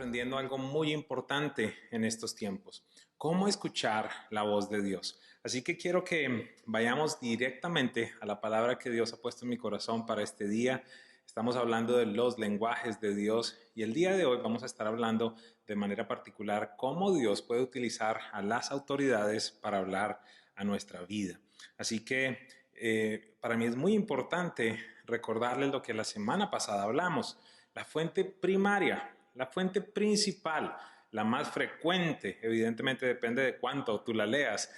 aprendiendo algo muy importante en estos tiempos, cómo escuchar la voz de Dios. Así que quiero que vayamos directamente a la palabra que Dios ha puesto en mi corazón para este día. Estamos hablando de los lenguajes de Dios y el día de hoy vamos a estar hablando de manera particular cómo Dios puede utilizar a las autoridades para hablar a nuestra vida. Así que para mí es muy importante recordarles lo que la semana pasada hablamos. La fuente primaria, la fuente principal, la más frecuente, evidentemente depende de cuánto tú la leas,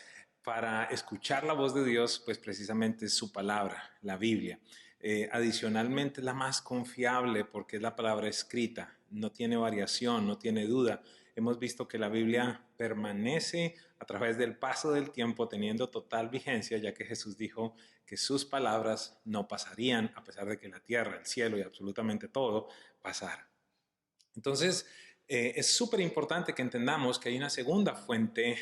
para escuchar la voz de Dios, pues precisamente es su palabra, la Biblia. Adicionalmente, la más confiable porque es la palabra escrita, no tiene variación, no tiene duda. Hemos visto que la Biblia permanece a través del paso del tiempo teniendo total vigencia, ya que Jesús dijo que sus palabras no pasarían, a pesar de que la tierra, el cielo y absolutamente todo pasara. Entonces, es súper importante que entendamos que hay una segunda fuente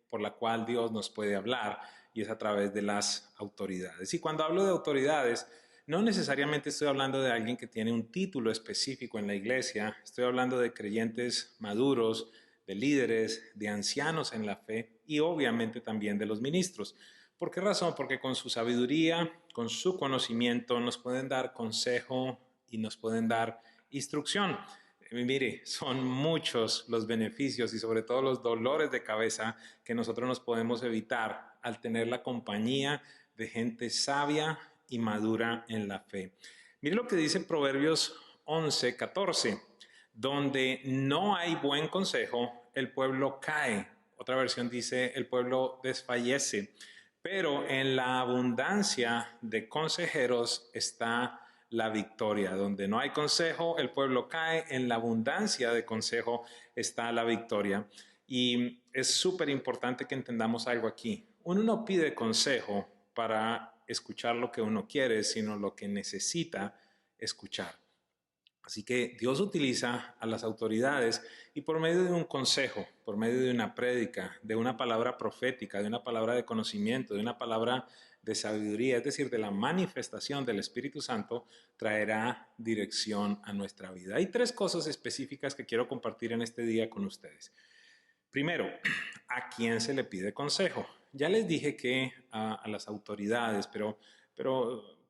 por la cual Dios nos puede hablar y es a través de las autoridades. Y cuando hablo de autoridades, no necesariamente estoy hablando de alguien que tiene un título específico en la iglesia, estoy hablando de creyentes maduros, de líderes, de ancianos en la fe y obviamente también de los ministros. ¿Por qué razón? Porque con su sabiduría, con su conocimiento, nos pueden dar consejo y nos pueden dar instrucción. Mire, son muchos los beneficios y sobre todo los dolores de cabeza que nosotros nos podemos evitar al tener la compañía de gente sabia y madura en la fe. Mire lo que dice Proverbios 11:14, donde no hay buen consejo, el pueblo cae. Otra versión dice, el pueblo desfallece, pero en la abundancia de consejeros está la victoria. Donde no hay consejo, el pueblo cae. En la abundancia de consejo está la victoria. Y es súper importante que entendamos algo aquí. Uno no pide consejo para escuchar lo que uno quiere, sino lo que necesita escuchar. Así que Dios utiliza a las autoridades y por medio de un consejo, por medio de una prédica, de una palabra profética, de una palabra de conocimiento, de una palabra de sabiduría, es decir, de la manifestación del Espíritu Santo, traerá dirección a nuestra vida. Hay tres cosas específicas que quiero compartir en este día con ustedes. Primero, ¿a quién se le pide consejo? Ya les dije que a las autoridades, pero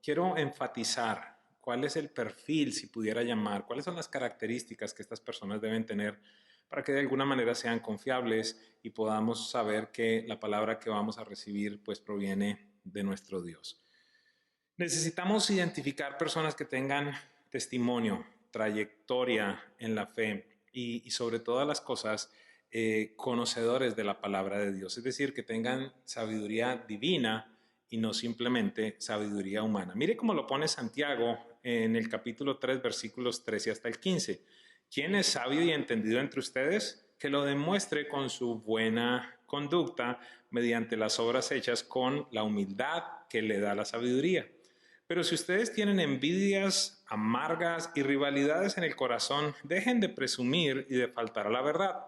quiero enfatizar cuál es el perfil, si pudiera llamar, cuáles son las características que estas personas deben tener para que de alguna manera sean confiables y podamos saber que la palabra que vamos a recibir pues proviene de nuestro Dios. Necesitamos identificar personas que tengan testimonio, trayectoria en la fe y sobre todas las cosas, conocedores de la palabra de Dios, es decir, que tengan sabiduría divina y no simplemente sabiduría humana. Mire cómo lo pone Santiago en el capítulo 3, versículos 13 hasta el 15. ¿Quién es sabio y entendido entre ustedes? Que lo demuestre con su buena conducta mediante las obras hechas con la humildad que le da la sabiduría. Pero si ustedes tienen envidias amargas y rivalidades en el corazón, dejen de presumir y de faltar a la verdad.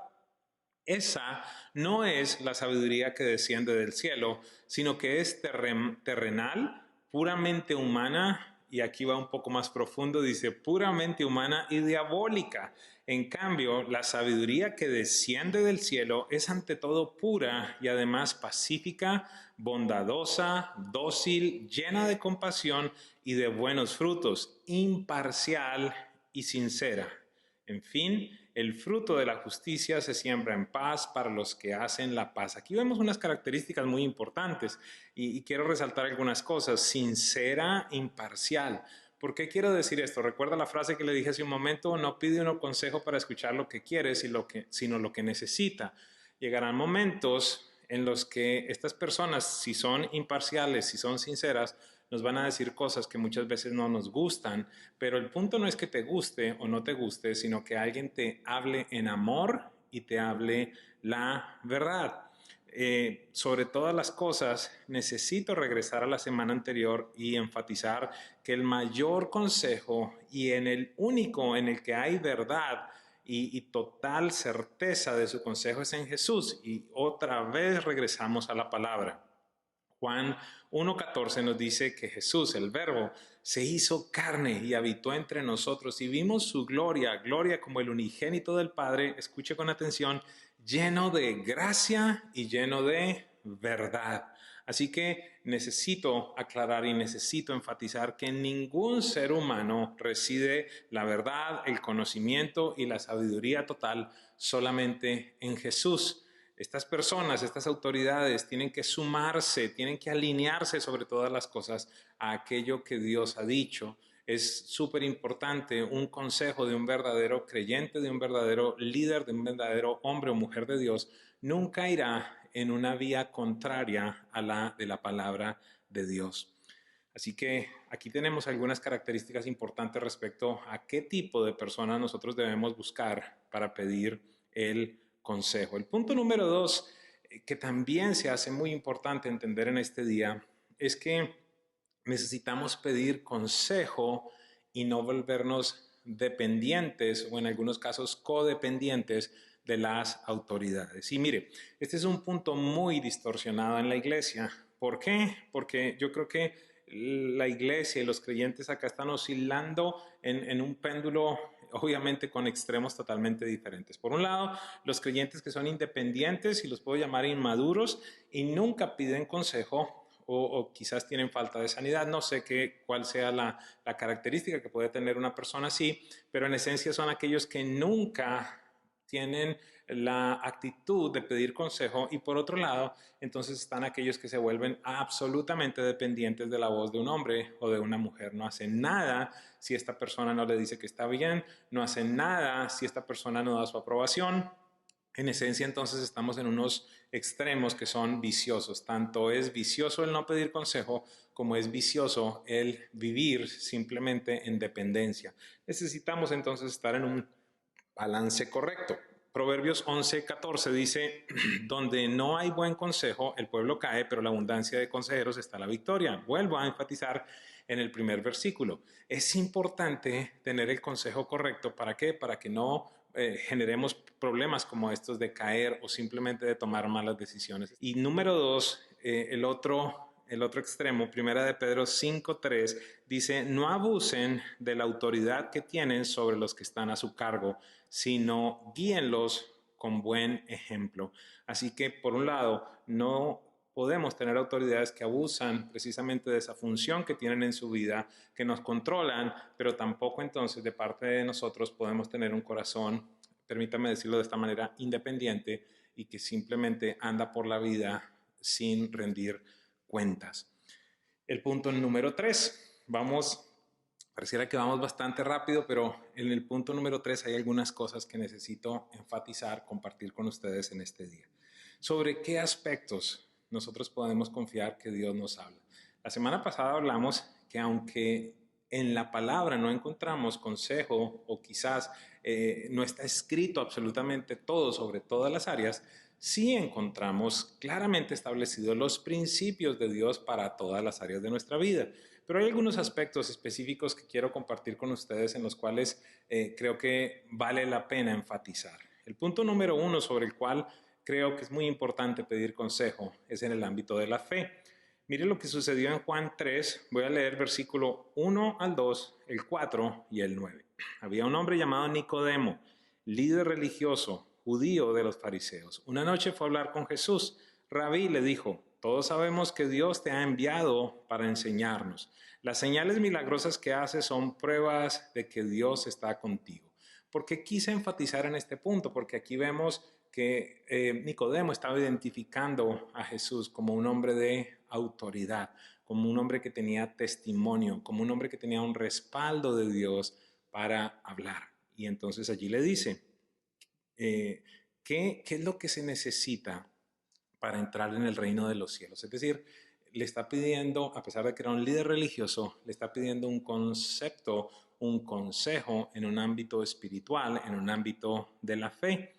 Esa no es la sabiduría que desciende del cielo, sino que es terrenal, puramente humana, y aquí va un poco más profundo, dice puramente humana y diabólica. En cambio, la sabiduría que desciende del cielo es ante todo pura y además pacífica, bondadosa, dócil, llena de compasión y de buenos frutos, imparcial y sincera. En fin, el fruto de la justicia se siembra en paz para los que hacen la paz. Aquí vemos unas características muy importantes y quiero resaltar algunas cosas. Sincera, imparcial. ¿Por qué quiero decir esto? Recuerda la frase que le dije hace un momento, no pide uno consejo para escuchar lo que quiere, sino lo que necesita. Llegarán momentos en los que estas personas, si son imparciales, si son sinceras, nos van a decir cosas que muchas veces no nos gustan, pero el punto no es que te guste o no te guste, sino que alguien te hable en amor y te hable la verdad. Sobre todas las cosas, necesito regresar a la semana anterior y enfatizar que el mayor consejo y en el único en el que hay verdad y total certeza de su consejo es en Jesús. Y otra vez regresamos a la palabra. Juan 1:14 nos dice que Jesús, el Verbo, se hizo carne y habitó entre nosotros y vimos su gloria, gloria como el unigénito del Padre, escuche con atención, lleno de gracia y lleno de verdad. Así que necesito aclarar y necesito enfatizar que en ningún ser humano reside la verdad, el conocimiento y la sabiduría total, solamente en Jesús. Estas personas, estas autoridades tienen que sumarse, tienen que alinearse sobre todas las cosas a aquello que Dios ha dicho. Es súper importante un consejo de un verdadero creyente, de un verdadero líder, de un verdadero hombre o mujer de Dios. Nunca irá en una vía contraria a la de la palabra de Dios. Así que aquí tenemos algunas características importantes respecto a qué tipo de persona nosotros debemos buscar para pedir el consejo. El punto número 2, que también se hace muy importante entender en este día, es que necesitamos pedir consejo y no volvernos dependientes o en algunos casos codependientes de las autoridades. Y mire, este es un punto muy distorsionado en la iglesia. ¿Por qué? Porque yo creo que la iglesia y los creyentes acá están oscilando en un péndulo obviamente con extremos totalmente diferentes. Por un lado, los creyentes que son independientes, y los puedo llamar inmaduros, y nunca piden consejo o quizás tienen falta de sanidad. No sé cuál sea la característica que puede tener una persona así, pero en esencia son aquellos que nunca tienen la actitud de pedir consejo y por otro lado, entonces están aquellos que se vuelven absolutamente dependientes de la voz de un hombre o de una mujer. No hacen nada si esta persona no le dice que está bien, no hacen nada si esta persona no da su aprobación. En esencia, entonces estamos en unos extremos que son viciosos. Tanto es vicioso el no pedir consejo como es vicioso el vivir simplemente en dependencia. Necesitamos entonces estar en un balance correcto. Proverbios 11:14 dice, donde no hay buen consejo, el pueblo cae, pero la abundancia de consejeros está la victoria. Vuelvo a enfatizar en el primer versículo. Es importante tener el consejo correcto. ¿Para qué? Para que no generemos problemas como estos de caer o simplemente de tomar malas decisiones. Y número 2, el otro extremo, primera de Pedro 5:3, dice, no abusen de la autoridad que tienen sobre los que están a su cargo, sino guíenlos con buen ejemplo. Así que, por un lado, no podemos tener autoridades que abusan precisamente de esa función que tienen en su vida, que nos controlan, pero tampoco entonces de parte de nosotros podemos tener un corazón, permítame decirlo de esta manera, independiente y que simplemente anda por la vida sin rendir cuentas. El punto número 3, pareciera que vamos bastante rápido, pero en el punto número 3 hay algunas cosas que necesito enfatizar, compartir con ustedes en este día. ¿Sobre qué aspectos nosotros podemos confiar que Dios nos habla? La semana pasada hablamos que aunque en la palabra no encontramos consejo o quizás no está escrito absolutamente todo sobre todas las áreas, sí encontramos claramente establecidos los principios de Dios para todas las áreas de nuestra vida. Pero hay algunos aspectos específicos que quiero compartir con ustedes en los cuales creo que vale la pena enfatizar. El punto número 1 sobre el cual creo que es muy importante pedir consejo es en el ámbito de la fe. Mire lo que sucedió en Juan 3, voy a leer versículo 1 al 2, el 4 y el 9. Había un hombre llamado Nicodemo, líder religioso, judío de los fariseos. Una noche fue a hablar con Jesús. Rabí le dijo, todos sabemos que Dios te ha enviado para enseñarnos. Las señales milagrosas que haces son pruebas de que Dios está contigo. ¿Por qué quise enfatizar en este punto? Porque aquí vemos que Nicodemo estaba identificando a Jesús como un hombre de autoridad, como un hombre que tenía testimonio, como un hombre que tenía un respaldo de Dios para hablar. Y entonces allí le dice, ¿qué es lo que se necesita para entrar en el reino de los cielos? Es decir, le está pidiendo, a pesar de que era un líder religioso, le está pidiendo un concepto, un consejo en un ámbito espiritual, en un ámbito de la fe.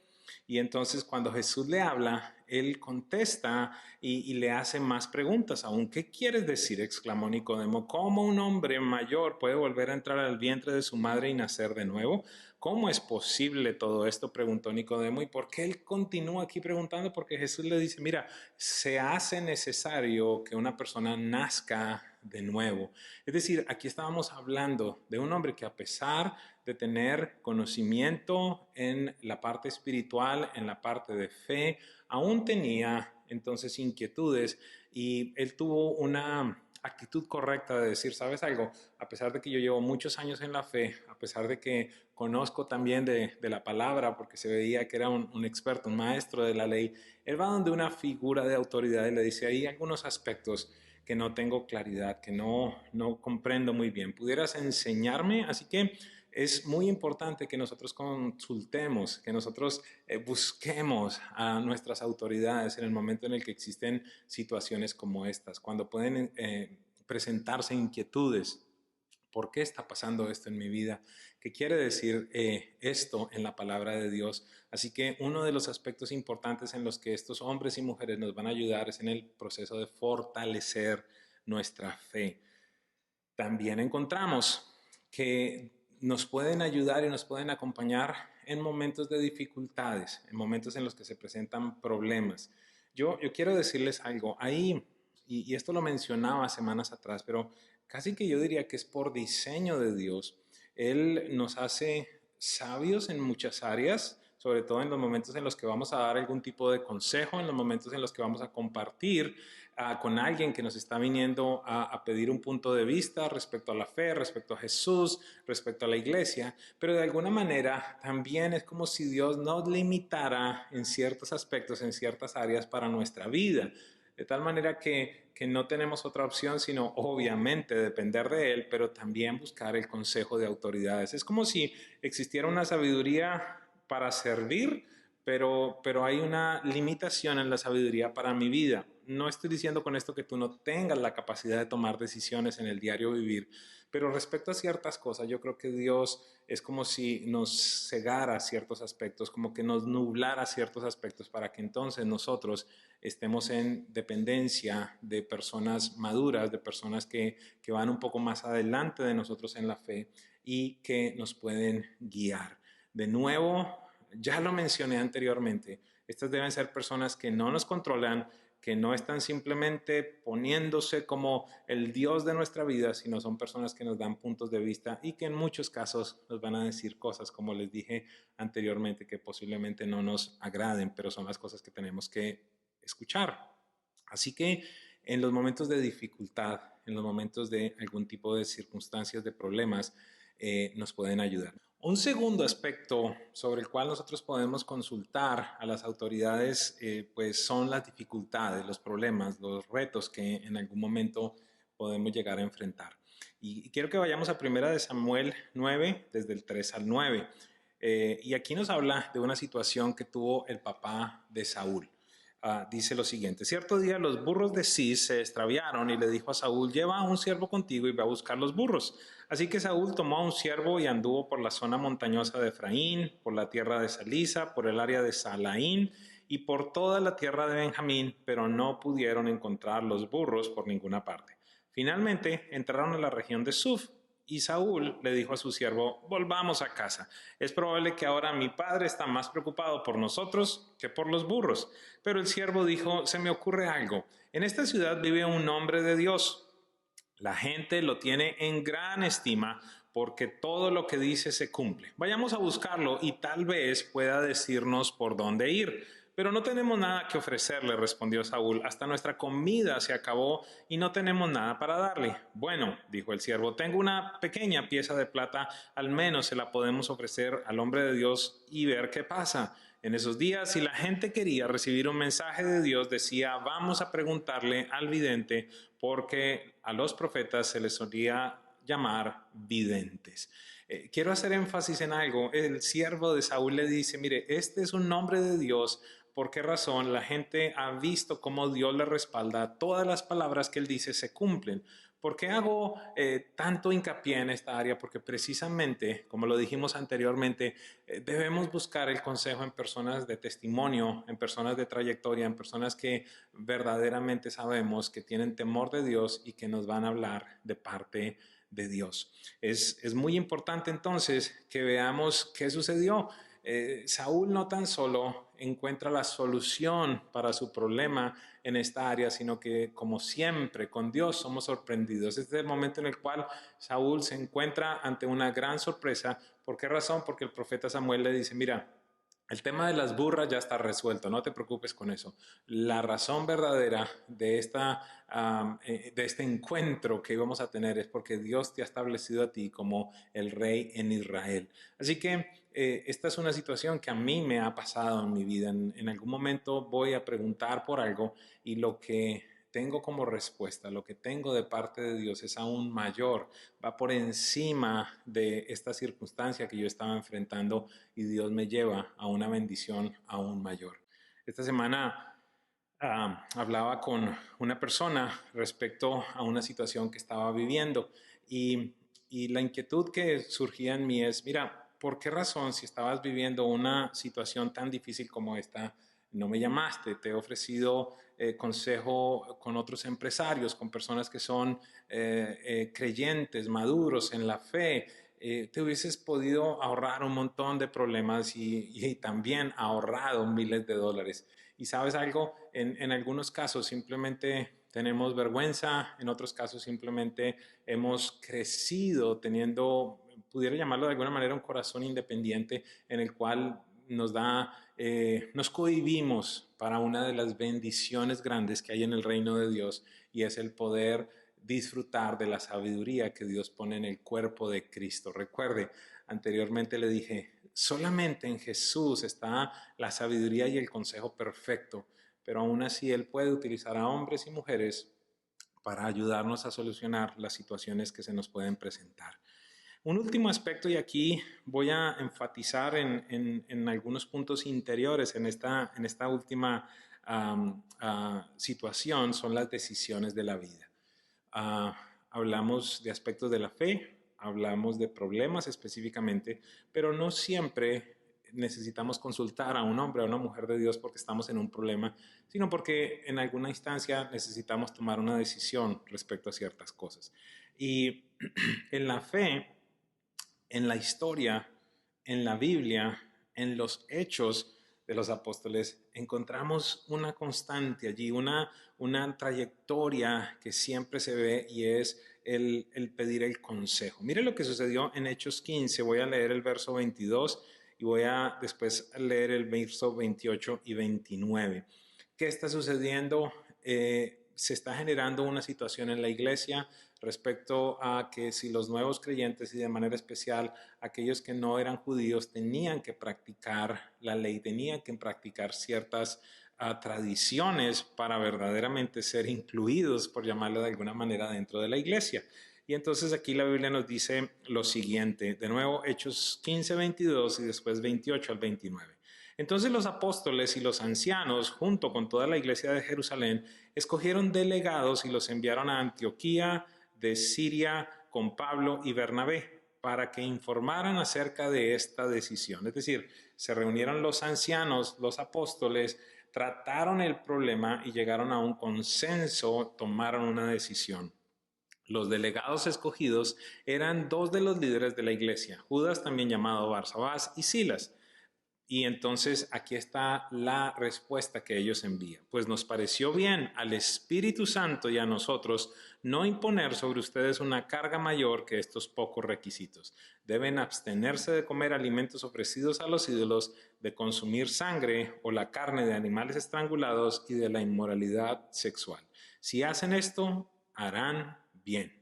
Y entonces cuando Jesús le habla, él contesta y le hace más preguntas aún. ¿Qué quieres decir?, exclamó Nicodemo. ¿Cómo un hombre mayor puede volver a entrar al vientre de su madre y nacer de nuevo? ¿Cómo es posible todo esto?, preguntó Nicodemo. ¿Y por qué él continúa aquí preguntando? Porque Jesús le dice, mira, se hace necesario que una persona nazca de nuevo. Es decir, aquí estábamos hablando de un hombre que, a pesar de tener conocimiento en la parte espiritual, en la parte de fe, aún tenía entonces inquietudes, y él tuvo una actitud correcta de decir, ¿sabes algo? A pesar de que yo llevo muchos años en la fe, a pesar de que conozco también de la palabra, porque se veía que era un experto, un maestro de la ley, él va donde una figura de autoridad y le dice, hay algunos aspectos que no tengo claridad, que no comprendo muy bien. ¿Pudieras enseñarme? Así que es muy importante que nosotros consultemos, que nosotros busquemos a nuestras autoridades en el momento en el que existen situaciones como estas, cuando pueden presentarse inquietudes. ¿Por qué está pasando esto en mi vida? ¿Qué quiere decir esto en la palabra de Dios? Así que uno de los aspectos importantes en los que estos hombres y mujeres nos van a ayudar es en el proceso de fortalecer nuestra fe. También encontramos que nos pueden ayudar y nos pueden acompañar en momentos de dificultades, en momentos en los que se presentan problemas. Yo quiero decirles algo, ahí, y esto lo mencionaba semanas atrás, pero casi que yo diría que es por diseño de Dios. Él nos hace sabios en muchas áreas, sobre todo en los momentos en los que vamos a dar algún tipo de consejo, en los momentos en los que vamos a compartir con alguien que nos está viniendo a pedir un punto de vista respecto a la fe, respecto a Jesús, respecto a la iglesia, pero de alguna manera también es como si Dios nos limitara en ciertos aspectos, en ciertas áreas para nuestra vida. De tal manera que no tenemos otra opción sino obviamente depender de Él, pero también buscar el consejo de autoridades. Es como si existiera una sabiduría para servir, pero hay una limitación en la sabiduría para mi vida. No estoy diciendo con esto que tú no tengas la capacidad de tomar decisiones en el diario vivir, pero respecto a ciertas cosas, yo creo que Dios es como si nos cegara ciertos aspectos, como que nos nublara ciertos aspectos para que entonces nosotros estemos en dependencia de personas maduras, de personas que van un poco más adelante de nosotros en la fe y que nos pueden guiar. De nuevo, ya lo mencioné anteriormente, estas deben ser personas que no nos controlan, que no están simplemente poniéndose como el Dios de nuestra vida, sino son personas que nos dan puntos de vista y que en muchos casos nos van a decir cosas, como les dije anteriormente, que posiblemente no nos agraden, pero son las cosas que tenemos que escuchar. Así que en los momentos de dificultad, en los momentos de algún tipo de circunstancias, de problemas, nos pueden ayudar. Un segundo aspecto sobre el cual nosotros podemos consultar a las autoridades, pues son las dificultades, los problemas, los retos que en algún momento podemos llegar a enfrentar. Y quiero que vayamos a 1 Samuel 9, desde el 3 al 9. Y aquí nos habla de una situación que tuvo el papá de Saúl. Dice lo siguiente: cierto día los burros de Cis se extraviaron y le dijo a Saúl, lleva a un siervo contigo y ve a buscar los burros. Así que Saúl tomó a un siervo y anduvo por la zona montañosa de Efraín, por la tierra de Salisa, por el área de Salaín y por toda la tierra de Benjamín, pero no pudieron encontrar los burros por ninguna parte. Finalmente entraron a la región de Suf. Y Saúl le dijo a su siervo, volvamos a casa. Es probable que ahora mi padre está más preocupado por nosotros que por los burros. Pero el siervo dijo, se me ocurre algo. En esta ciudad vive un hombre de Dios. La gente lo tiene en gran estima porque todo lo que dice se cumple. Vayamos a buscarlo y tal vez pueda decirnos por dónde ir. Pero no tenemos nada que ofrecerle, respondió Saúl. Hasta nuestra comida se acabó y no tenemos nada para darle. Bueno, dijo el siervo, tengo una pequeña pieza de plata, al menos se la podemos ofrecer al hombre de Dios y ver qué pasa. En esos días, si la gente quería recibir un mensaje de Dios, decía, vamos a preguntarle al vidente, porque a los profetas se les solía llamar videntes. Quiero hacer énfasis en algo. El siervo de Saúl le dice, mire, este es un nombre de Dios. ¿Por qué razón? La gente ha visto cómo Dios le respalda, todas las palabras que él dice se cumplen. ¿Por qué hago tanto hincapié en esta área? Porque precisamente, como lo dijimos anteriormente, debemos buscar el consejo en personas de testimonio, en personas de trayectoria, en personas que verdaderamente sabemos que tienen temor de Dios y que nos van a hablar de parte de Dios. Es muy importante entonces que veamos qué sucedió. Saúl no tan solo encuentra la solución para su problema en esta área, sino que como siempre con Dios somos sorprendidos. Este es el momento en el cual Saúl se encuentra ante una gran sorpresa. ¿Por qué razón? Porque el profeta Samuel le dice, mira, el tema de las burras ya está resuelto, no te preocupes con eso. La razón verdadera de este encuentro que íbamos a tener es porque Dios te ha establecido a ti como el rey en Israel. Así que esta es una situación que a mí me ha pasado en mi vida. En algún momento voy a preguntar por algo y lo que tengo como respuesta, lo que tengo de parte de Dios es aún mayor, va por encima de esta circunstancia que yo estaba enfrentando y Dios me lleva a una bendición aún mayor. Esta semana hablaba con una persona respecto a una situación que estaba viviendo y la inquietud que surgía en mí es, mira, ¿por qué razón si estabas viviendo una situación tan difícil como esta, no me llamaste? Te he ofrecido consejo con otros empresarios, con personas que son creyentes, maduros en la fe. Te hubieses podido ahorrar un montón de problemas y también ahorrado miles de dólares. Y sabes algo, en algunos casos simplemente tenemos vergüenza, en otros casos simplemente hemos crecido teniendo, pudiera llamarlo de alguna manera, un corazón independiente en el cual nos cohibimos para una de las bendiciones grandes que hay en el reino de Dios y es el poder disfrutar de la sabiduría que Dios pone en el cuerpo de Cristo. Recuerde, anteriormente le dije, solamente en Jesús está la sabiduría y el consejo perfecto, pero aún así Él puede utilizar a hombres y mujeres para ayudarnos a solucionar las situaciones que se nos pueden presentar. Un último aspecto, y aquí voy a enfatizar en algunos puntos interiores en esta última situación, son las decisiones de la vida. Hablamos de aspectos de la fe, hablamos de problemas específicamente, pero no siempre necesitamos consultar a un hombre o a una mujer de Dios porque estamos en un problema, sino porque en alguna instancia necesitamos tomar una decisión respecto a ciertas cosas. Y en la fe, en la historia, en la Biblia, en los hechos de los apóstoles, encontramos una constante allí, una trayectoria que siempre se ve y es el pedir el consejo. Mire lo que sucedió en Hechos 15, voy a leer el verso 22 y voy a después leer el verso 28 y 29. ¿Qué está sucediendo? Se está generando una situación en la iglesia respecto a que si los nuevos creyentes y de manera especial aquellos que no eran judíos tenían que practicar la ley, tenían que practicar ciertas tradiciones para verdaderamente ser incluidos, por llamarlo de alguna manera, dentro de la iglesia. Y entonces aquí la Biblia nos dice lo siguiente, de nuevo Hechos 15, 22 y después 28 al 29. Entonces los apóstoles y los ancianos, junto con toda la iglesia de Jerusalén, escogieron delegados y los enviaron a Antioquía de Siria con Pablo y Bernabé para que informaran acerca de esta decisión. Es decir, se reunieron los ancianos, los apóstoles, trataron el problema y llegaron a un consenso, tomaron una decisión. Los delegados escogidos eran dos de los líderes de la iglesia, Judas, también llamado Barsabás, y Silas. Y entonces aquí está la respuesta que ellos envían. Pues nos pareció bien al Espíritu Santo y a nosotros no imponer sobre ustedes una carga mayor que estos pocos requisitos. Deben abstenerse de comer alimentos ofrecidos a los ídolos, de consumir sangre o la carne de animales estrangulados y de la inmoralidad sexual. Si hacen esto, harán bien.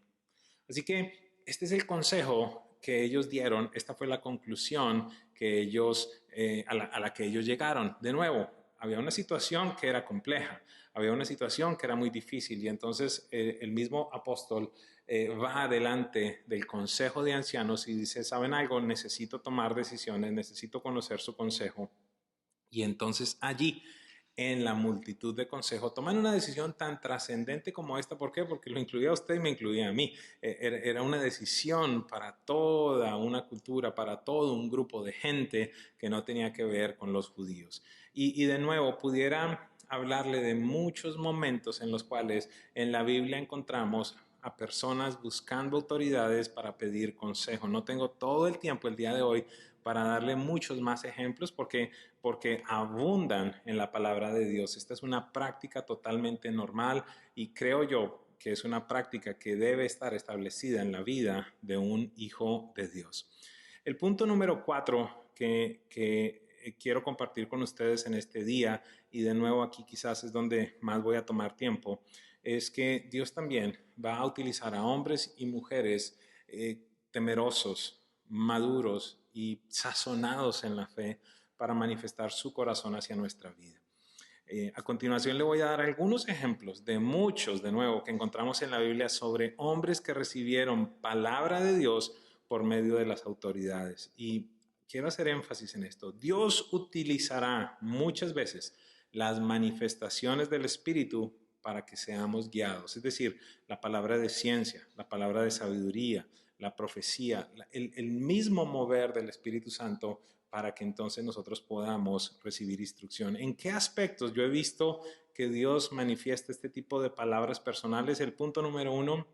Así que este es el consejo que ellos dieron, esta fue la conclusión que a la que ellos llegaron. De nuevo, había una situación que era compleja, había una situación que era muy difícil y entonces el mismo apóstol va adelante del consejo de ancianos y dice, ¿saben algo? Necesito tomar decisiones, necesito conocer su consejo. Y entonces allí en la multitud de consejos, toman una decisión tan trascendente como esta. ¿Por qué? Porque lo incluía a usted y me incluía a mí. Era una decisión para toda una cultura, para todo un grupo de gente que no tenía que ver con los judíos. Y de nuevo, pudiera hablarle de muchos momentos en los cuales en la Biblia encontramos a personas buscando autoridades para pedir consejo. No tengo todo el tiempo el día de hoy para darle muchos más ejemplos porque abundan en la palabra de Dios. Esta es una práctica totalmente normal y creo yo que es una práctica que debe estar establecida en la vida de un hijo de Dios. El punto número 4 que quiero compartir con ustedes en este día, y de nuevo aquí quizás es donde más voy a tomar tiempo, es que Dios también va a utilizar a hombres y mujeres temerosos, maduros y sazonados en la fe para manifestar su corazón hacia nuestra vida. A continuación le voy a dar algunos ejemplos de muchos, de nuevo, que encontramos en la Biblia sobre hombres que recibieron palabra de Dios por medio de las autoridades. Y quiero hacer énfasis en esto. Dios utilizará muchas veces las manifestaciones del Espíritu para que seamos guiados. Es decir, la palabra de ciencia, la palabra de sabiduría, la profecía, el mismo mover del Espíritu Santo para que entonces nosotros podamos recibir instrucción. ¿En qué aspectos yo he visto que Dios manifiesta este tipo de palabras personales? El punto número 1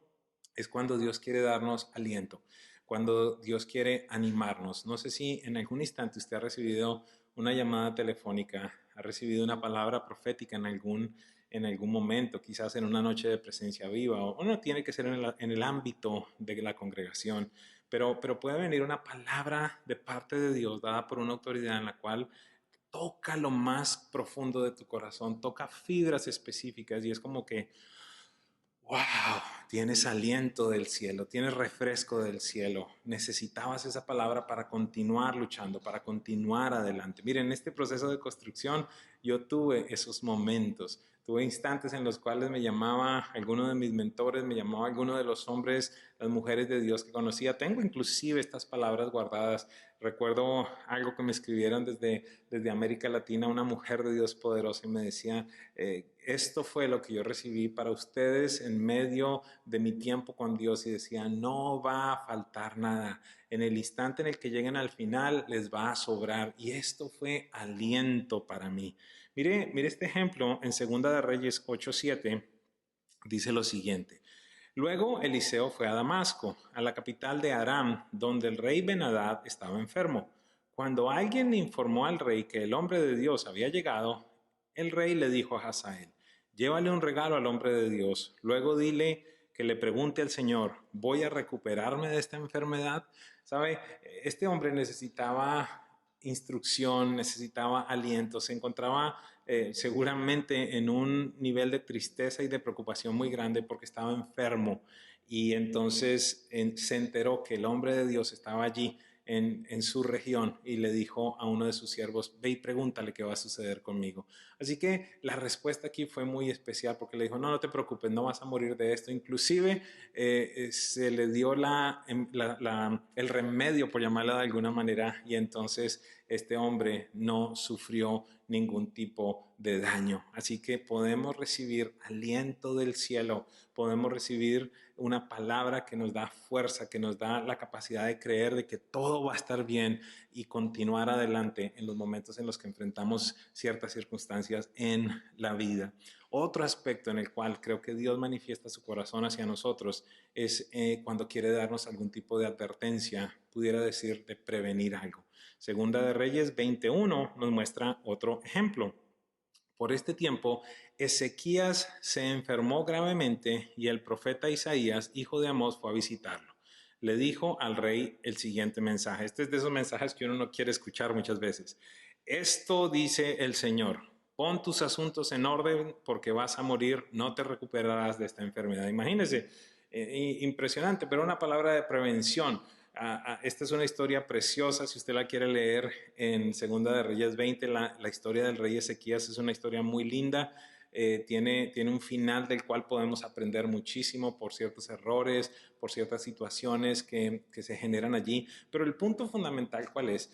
es cuando Dios quiere darnos aliento, cuando Dios quiere animarnos. No sé si en algún instante usted ha recibido una llamada telefónica, ha recibido una palabra profética en algún momento, quizás en una noche de presencia viva, o no tiene que ser en el ámbito de la congregación, pero puede venir una palabra de parte de Dios dada por una autoridad en la cual toca lo más profundo de tu corazón, toca fibras específicas y es como que wow, tienes aliento del cielo, tienes refresco del cielo. Necesitabas esa palabra para continuar luchando, para continuar adelante. Miren, en este proceso de construcción yo tuve esos momentos. Tuve instantes en los cuales me llamaba alguno de mis mentores, me llamaba alguno de los hombres, las mujeres de Dios que conocía. Tengo inclusive estas palabras guardadas. Recuerdo algo que me escribieron desde América Latina, una mujer de Dios poderosa, y me decía, esto fue lo que yo recibí para ustedes en medio de mi tiempo con Dios, y decía, no va a faltar nada. En el instante en el que lleguen al final les va a sobrar. Y esto fue aliento para mí. Mire este ejemplo en Segunda de Reyes 8:7 dice lo siguiente. Luego Eliseo fue a Damasco, a la capital de Aram, donde el rey Ben-Hadad estaba enfermo. Cuando alguien le informó al rey que el hombre de Dios había llegado, el rey le dijo a Hazael, llévale un regalo al hombre de Dios, luego dile que le pregunte al Señor, ¿voy a recuperarme de esta enfermedad? ¿Sabe? Este hombre necesitaba instrucción, necesitaba aliento, se encontraba seguramente en un nivel de tristeza y de preocupación muy grande porque estaba enfermo y entonces se enteró que el hombre de Dios estaba allí en su región y le dijo a uno de sus siervos, ve y pregúntale qué va a suceder conmigo. Así que la respuesta aquí fue muy especial porque le dijo, no, no te preocupes, no vas a morir de esto. Inclusive se le dio el remedio, por llamarla de alguna manera, y entonces este hombre no sufrió ningún tipo de daño. Así que podemos recibir aliento del cielo, podemos recibir una palabra que nos da fuerza, que nos da la capacidad de creer de que todo va a estar bien y continuar adelante en los momentos en los que enfrentamos ciertas circunstancias en la vida. Otro aspecto en el cual creo que Dios manifiesta su corazón hacia nosotros es cuando quiere darnos algún tipo de advertencia, pudiera decir de prevenir algo. Segunda de Reyes 21 nos muestra otro ejemplo. Por este tiempo, Ezequías se enfermó gravemente y el profeta Isaías, hijo de Amós, fue a visitarlo. Le dijo al rey el siguiente mensaje. Este es de esos mensajes que uno no quiere escuchar muchas veces. Esto dice el Señor, pon tus asuntos en orden porque vas a morir, no te recuperarás de esta enfermedad. Imagínense, impresionante, pero una palabra de prevención. Esta es una historia preciosa, si usted la quiere leer en Segunda de Reyes 20, la historia del rey Ezequías es una historia muy linda, tiene un final del cual podemos aprender muchísimo por ciertos errores, por ciertas situaciones que se generan allí, pero el punto fundamental ¿cuál es?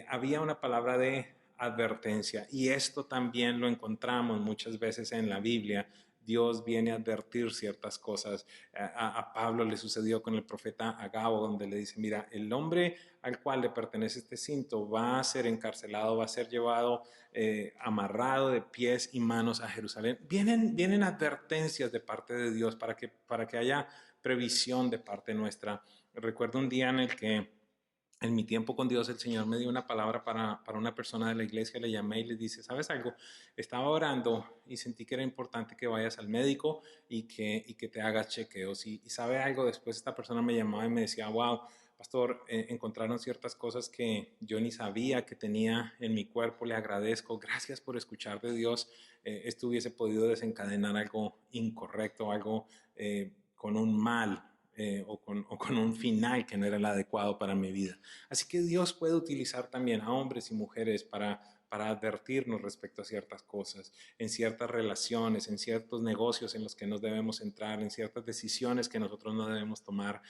Había una palabra de advertencia. Y esto también lo encontramos muchas veces en la Biblia. Dios viene a advertir ciertas cosas. A Pablo le sucedió con el profeta Agabo, donde le dice, mira, el hombre al cual le pertenece este cinto va a ser encarcelado, va a ser llevado amarrado de pies y manos a Jerusalén. Vienen advertencias de parte de Dios para que haya previsión de parte nuestra. Recuerdo un día en el que en mi tiempo con Dios, el Señor me dio una palabra para una persona de la iglesia, le llamé y le dice, ¿sabes algo? Estaba orando y sentí que era importante que vayas al médico y que te hagas chequeos. Y sabe algo, después esta persona me llamaba y me decía, wow, pastor, encontraron ciertas cosas que yo ni sabía que tenía en mi cuerpo, le agradezco, gracias por escuchar de Dios. Esto hubiese podido desencadenar algo incorrecto, algo con un mal. O con un final que no era el adecuado para mi vida. Así que Dios puede utilizar también a hombres y mujeres para advertirnos respecto a ciertas cosas, en ciertas relaciones, en ciertos negocios en los que nos debemos entrar, en ciertas decisiones que nosotros no debemos tomar.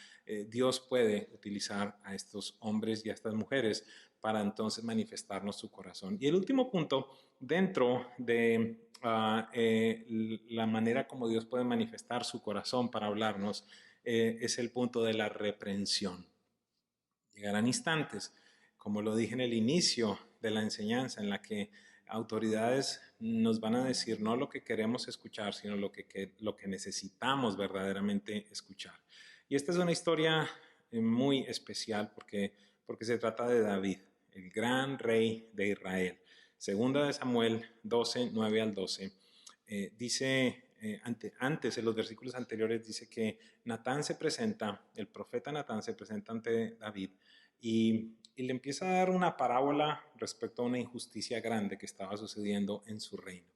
Dios puede utilizar a estos hombres y a estas mujeres para entonces manifestarnos su corazón. Y el último punto, dentro de la manera como Dios puede manifestar su corazón para hablarnos, es el punto de la reprensión. Llegarán instantes, como lo dije en el inicio de la enseñanza, en la que autoridades nos van a decir no lo que queremos escuchar, sino lo que necesitamos verdaderamente escuchar. Y esta es una historia muy especial porque se trata de David, el gran rey de Israel. Segunda de Samuel 12, 9 al 12. Dice, antes en los versículos anteriores dice que Natán se presenta, el profeta Natán se presenta ante David y le empieza a dar una parábola respecto a una injusticia grande que estaba sucediendo en su reino.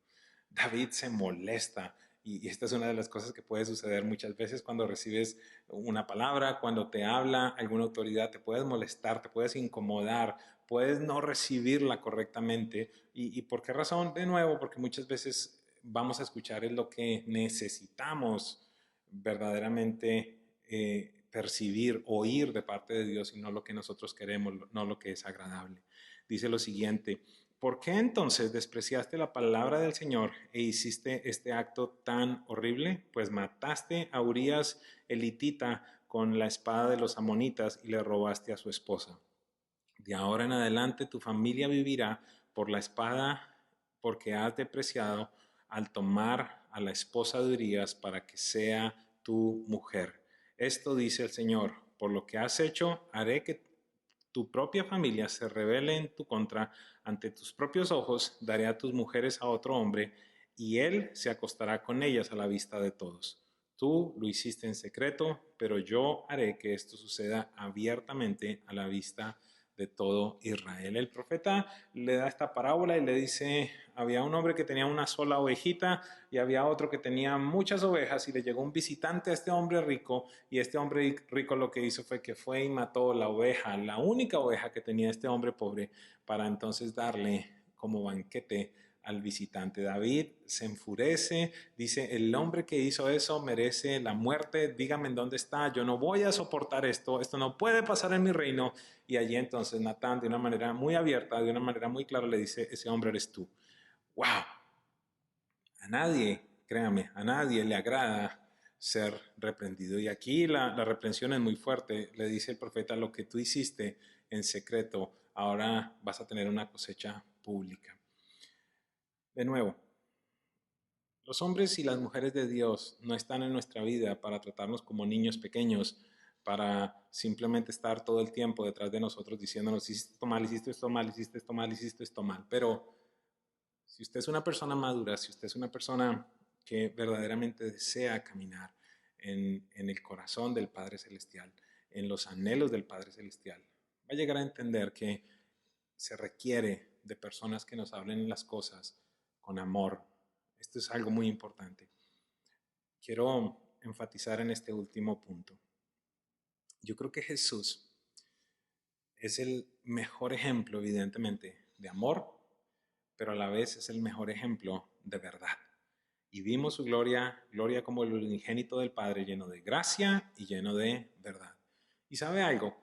David se molesta y esta es una de las cosas que puede suceder muchas veces cuando recibes una palabra, cuando te habla alguna autoridad, te puedes molestar, te puedes incomodar, puedes no recibirla correctamente. Y por qué razón? De nuevo, porque muchas veces vamos a escuchar es lo que necesitamos verdaderamente percibir, oír de parte de Dios y no lo que nosotros queremos, no lo que es agradable. Dice lo siguiente, ¿por qué entonces despreciaste la palabra del Señor e hiciste este acto tan horrible? Pues mataste a Urías elitita con la espada de los amonitas y le robaste a su esposa. De ahora en adelante tu familia vivirá por la espada porque has despreciado al tomar a la esposa de Urías para que sea tu mujer. Esto dice el Señor, por lo que has hecho, haré que tu propia familia se rebele en tu contra, ante tus propios ojos daré a tus mujeres a otro hombre, y él se acostará con ellas a la vista de todos. Tú lo hiciste en secreto, pero yo haré que esto suceda abiertamente a la vista de todo Israel. El profeta le da esta parábola y le dice, había un hombre que tenía una sola ovejita y había otro que tenía muchas ovejas y le llegó un visitante a este hombre rico y este hombre rico lo que hizo fue que fue y mató la oveja, la única oveja que tenía este hombre pobre, para entonces darle como banquete al visitante. David se enfurece, dice, el hombre que hizo eso merece la muerte, dígame en dónde está, yo no voy a soportar esto no puede pasar en mi reino. Y allí entonces Natán, de una manera muy abierta, de una manera muy clara, le dice, ese hombre eres tú. ¡Wow! A nadie, créame, a nadie le agrada ser reprendido. Y aquí la reprensión es muy fuerte. Le dice el profeta, lo que tú hiciste en secreto, ahora vas a tener una cosecha pública. De nuevo, los hombres y las mujeres de Dios no están en nuestra vida para tratarnos como niños pequeños, para simplemente estar todo el tiempo detrás de nosotros diciéndonos, hiciste esto mal, hiciste esto mal, hiciste esto mal, hiciste esto mal. Pero si usted es una persona madura, si usted es una persona que verdaderamente desea caminar en el corazón del Padre Celestial, en los anhelos del Padre Celestial, va a llegar a entender que se requiere de personas que nos hablen las cosas con amor. Esto es algo muy importante. Quiero enfatizar en este último punto. Yo creo que Jesús es el mejor ejemplo, evidentemente, de amor, pero a la vez es el mejor ejemplo de verdad. Y vimos su gloria, gloria como el unigénito del Padre, lleno de gracia y lleno de verdad. ¿Y sabe algo?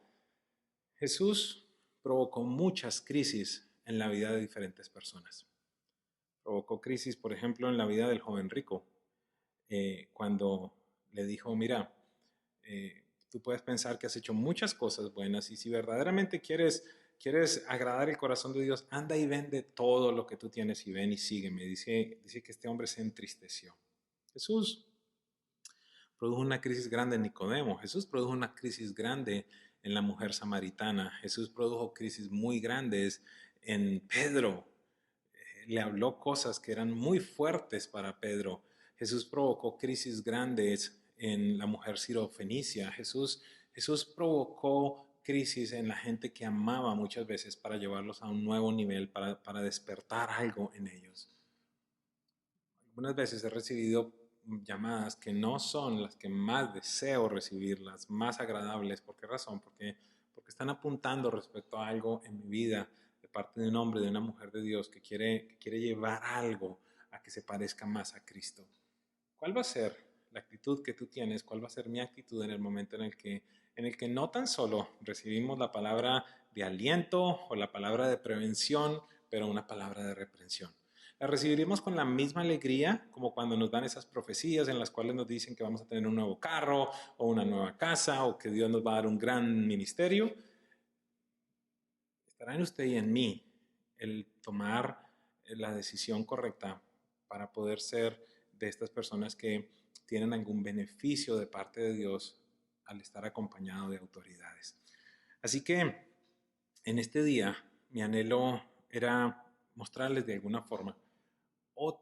Jesús provocó muchas crisis en la vida de diferentes personas. Provocó crisis, por ejemplo, en la vida del joven rico, cuando le dijo, mira, tú puedes pensar que has hecho muchas cosas buenas y si verdaderamente quieres agradar el corazón de Dios, anda y vende todo lo que tú tienes y ven y sígueme. Dice que este hombre se entristeció. Jesús produjo una crisis grande en Nicodemo. Jesús produjo una crisis grande en la mujer samaritana. Jesús produjo crisis muy grandes en Pedro. Le habló cosas que eran muy fuertes para Pedro. Jesús provocó crisis grandes en la mujer sirofenicia. Jesús provocó crisis en la gente que amaba muchas veces para llevarlos a un nuevo nivel, para despertar algo en ellos. Algunas veces he recibido llamadas que no son las que más deseo recibir, las más agradables. ¿Por qué razón? Porque están apuntando respecto a algo en mi vida de parte de un hombre, de una mujer de Dios que quiere llevar algo a que se parezca más a Cristo. ¿Cuál va a ser la actitud que tú tienes? ¿Cuál va a ser mi actitud en el momento en el que no tan solo recibimos la palabra de aliento o la palabra de prevención, pero una palabra de reprensión? La recibiremos con la misma alegría como cuando nos dan esas profecías en las cuales nos dicen que vamos a tener un nuevo carro o una nueva casa o que Dios nos va a dar un gran ministerio. Estará en usted y en mí el tomar la decisión correcta para poder ser de estas personas que tienen algún beneficio de parte de Dios al estar acompañado de autoridades. Así que en este día mi anhelo era mostrarles de alguna forma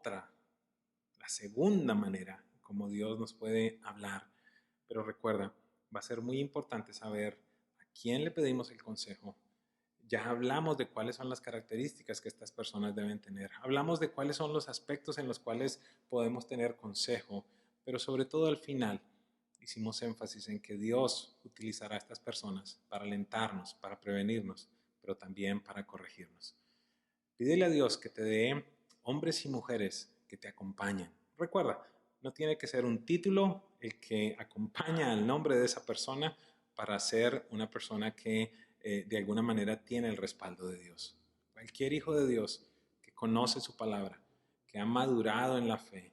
la segunda manera como Dios nos puede hablar. Pero recuerda, va a ser muy importante saber a quién le pedimos el consejo. Ya hablamos de cuáles son las características que estas personas deben tener. Hablamos de cuáles son los aspectos en los cuales podemos tener consejo, pero sobre todo al final hicimos énfasis en que Dios utilizará a estas personas para alentarnos, para prevenirnos, pero también para corregirnos. Pídele a Dios que te dé hombres y mujeres que te acompañen. Recuerda, no tiene que ser un título el que acompaña al nombre de esa persona para ser una persona que de alguna manera tiene el respaldo de Dios. Cualquier hijo de Dios que conoce su palabra, que ha madurado en la fe,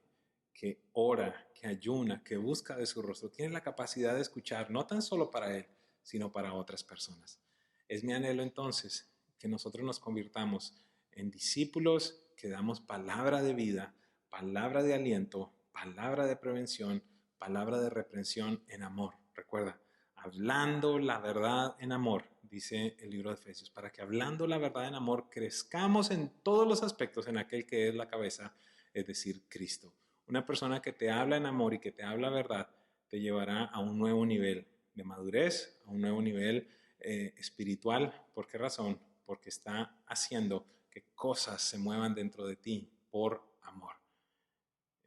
que ora, que ayuna, que busca de su rostro, tiene la capacidad de escuchar no tan solo para él, sino para otras personas. Es mi anhelo entonces que nosotros nos convirtamos en discípulos que damos palabra de vida, palabra de aliento, palabra de prevención, palabra de reprensión en amor. Recuerda, hablando la verdad en amor, dice el libro de Efesios, para que hablando la verdad en amor crezcamos en todos los aspectos en aquel que es la cabeza, es decir, Cristo. Una persona que te habla en amor y que te habla verdad te llevará a un nuevo nivel de madurez, a un nuevo nivel espiritual. ¿Por qué razón? Porque está haciendo que cosas se muevan dentro de ti por amor.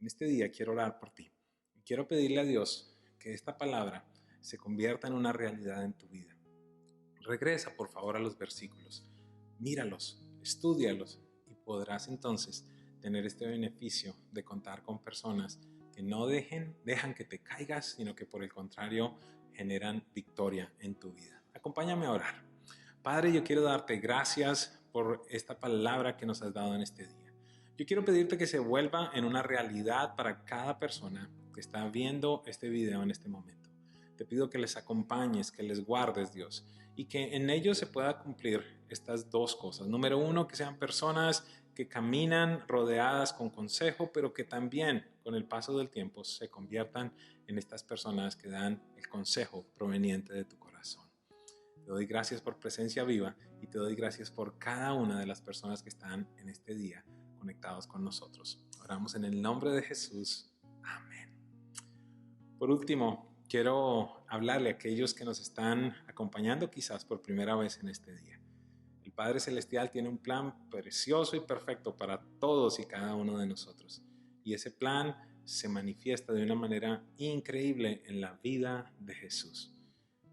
En este día quiero orar por ti y quiero pedirle a Dios que esta palabra se convierta en una realidad en tu vida. Regresa por favor a los versículos, míralos, estúdialos y podrás entonces tener este beneficio de contar con personas que no dejan que te caigas, sino que por el contrario generan victoria en tu vida. Acompáñame a orar. Padre, yo quiero darte gracias por esta palabra que nos has dado en este día. Yo quiero pedirte que se vuelva en una realidad para cada persona que está viendo este video en este momento. Te pido que les acompañes, que les guardes, Dios, y que en ellos se pueda cumplir estas dos cosas. Número uno, que sean personas que caminan rodeadas con consejo, pero que también con el paso del tiempo se conviertan en estas personas que dan el consejo proveniente de tu corazón. Te doy gracias por presencia viva y te doy gracias por cada una de las personas que están en este día conectados con nosotros. Oramos en el nombre de Jesús. Amén. Por último, quiero hablarle a aquellos que nos están acompañando quizás por primera vez en este día. El Padre Celestial tiene un plan precioso y perfecto para todos y cada uno de nosotros. Y ese plan se manifiesta de una manera increíble en la vida de Jesús.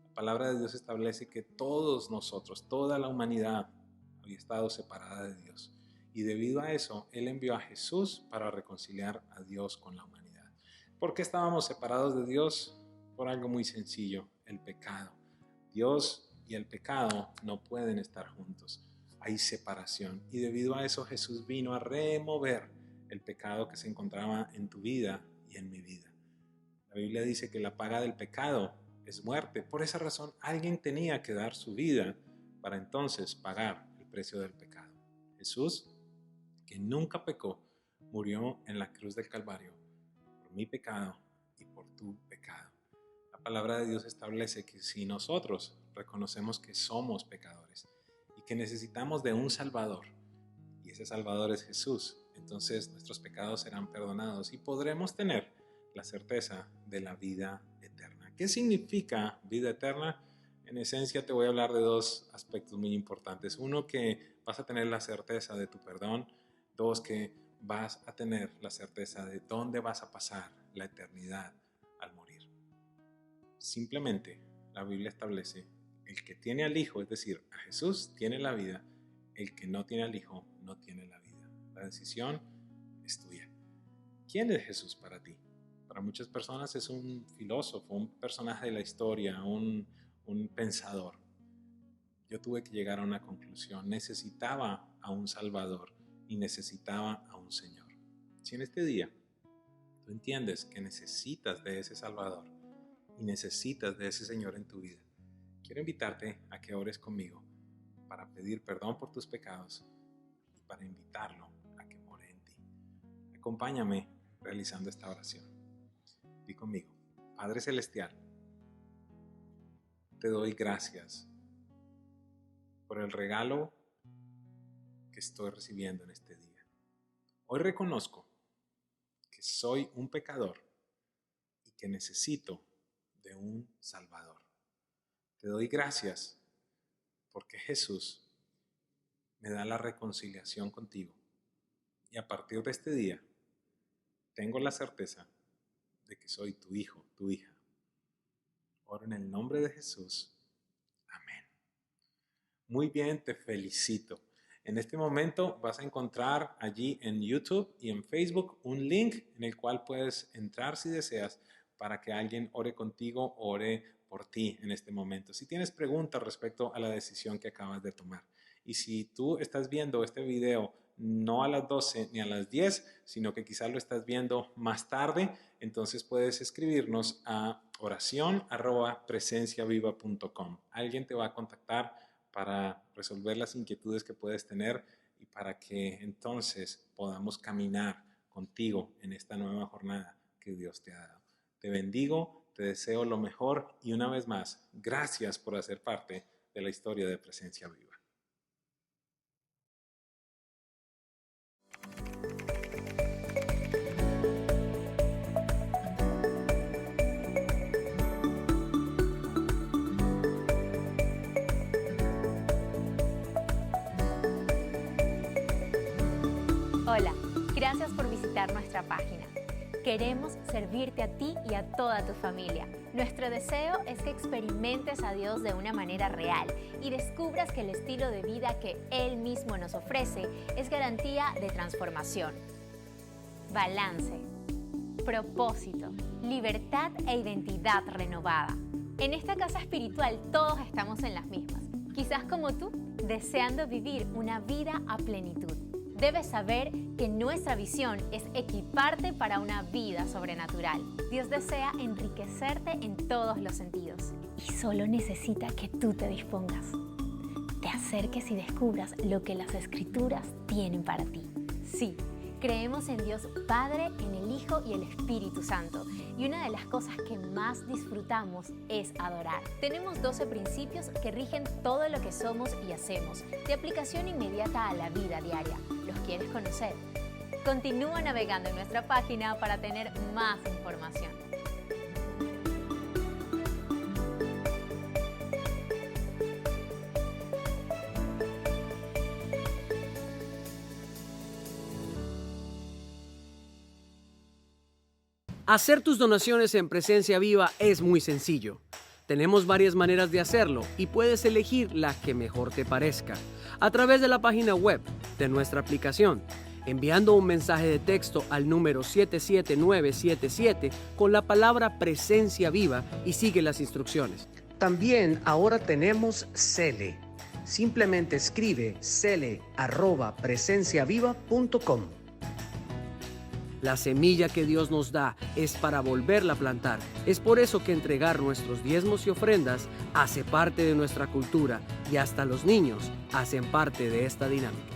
La palabra de Dios establece que todos nosotros, toda la humanidad, había estado separada de Dios. Y debido a eso, Él envió a Jesús para reconciliar a Dios con la humanidad. ¿Por qué estábamos separados de Dios? Por algo muy sencillo, el pecado. Dios y el pecado no pueden estar juntos. hay separación. Y debido a eso Jesús vino a remover el pecado que se encontraba en tu vida y en mi vida. La Biblia dice que la paga del pecado es muerte. Por esa razón alguien tenía que dar su vida para entonces pagar el precio del pecado. Jesús, que nunca pecó, murió en la cruz del Calvario por mi pecado y por tu pecado. La palabra de Dios establece que si nosotros reconocemos que somos pecadores y que necesitamos de un Salvador, y ese Salvador es Jesús, entonces nuestros pecados serán perdonados y podremos tener la certeza de la vida eterna. ¿Qué significa vida eterna? En esencia te voy a hablar de dos aspectos muy importantes. Uno, que vas a tener la certeza de tu perdón. Dos, que vas a tener la certeza de dónde vas a pasar la eternidad al morir. Simplemente la Biblia establece: el que tiene al Hijo, es decir, a Jesús, tiene la vida. El que no tiene al Hijo no tiene la vida. La decisión es tuya. ¿Quién es Jesús para ti? Para muchas personas es un filósofo, un personaje de la historia, un pensador. Yo tuve que llegar a una conclusión. Necesitaba a un Salvador y necesitaba a un Señor. Si en este día tú entiendes que necesitas de ese Salvador y necesitas de ese Señor en tu vida, quiero invitarte a que ores conmigo para pedir perdón por tus pecados y para invitarlo a que more en ti. Acompáñame realizando esta oración. Di conmigo: Padre Celestial, te doy gracias por el regalo que estoy recibiendo en este día. Hoy reconozco que soy un pecador y que necesito de un Salvador. Te doy gracias porque Jesús me da la reconciliación contigo. Y a partir de este día, tengo la certeza de que soy tu hijo, tu hija. Oro en el nombre de Jesús. Amén. Muy bien, te felicito. En este momento vas a encontrar allí en YouTube y en Facebook un link en el cual puedes entrar si deseas para que alguien ore contigo, ore por ti en este momento. Si tienes preguntas respecto a la decisión que acabas de tomar. Y si tú estás viendo este video no a las 12 ni a las 10, sino que quizás lo estás viendo más tarde, entonces puedes escribirnos a oración@presenciaviva.com. Alguien te va a contactar para resolver las inquietudes que puedes tener y para que entonces podamos caminar contigo en esta nueva jornada que Dios te ha dado. Te bendigo, te deseo lo mejor y una vez más, gracias por hacer parte de la historia de Presencia Viva. Hola, gracias por visitar nuestra página. Queremos servirte a ti y a toda tu familia. Nuestro deseo es que experimentes a Dios de una manera real y descubras que el estilo de vida que Él mismo nos ofrece es garantía de transformación, balance, propósito, libertad e identidad renovada. En esta casa espiritual todos estamos en las mismas. Quizás como tú, deseando vivir una vida a plenitud. Debes saber que nuestra visión es equiparte para una vida sobrenatural. Dios desea enriquecerte en todos los sentidos y solo necesita que tú te dispongas, te acerques y descubras lo que las Escrituras tienen para ti. Sí, creemos en Dios Padre, en el Hijo y el Espíritu Santo. Y una de las cosas que más disfrutamos es adorar. Tenemos 12 principios que rigen todo lo que somos y hacemos, de aplicación inmediata a la vida diaria. ¿Los quieres conocer? Continúa navegando en nuestra página para tener más información. Hacer tus donaciones en Presencia Viva es muy sencillo. Tenemos varias maneras de hacerlo y puedes elegir la que mejor te parezca a través de la página web de nuestra aplicación, enviando un mensaje de texto al número 77977 con la palabra Presencia Viva y sigue las instrucciones. También ahora tenemos Cele, simplemente escribe cele@presenciaviva.com. La semilla que Dios nos da es para volverla a plantar. Es por eso que entregar nuestros diezmos y ofrendas hace parte de nuestra cultura y hasta los niños hacen parte de esta dinámica.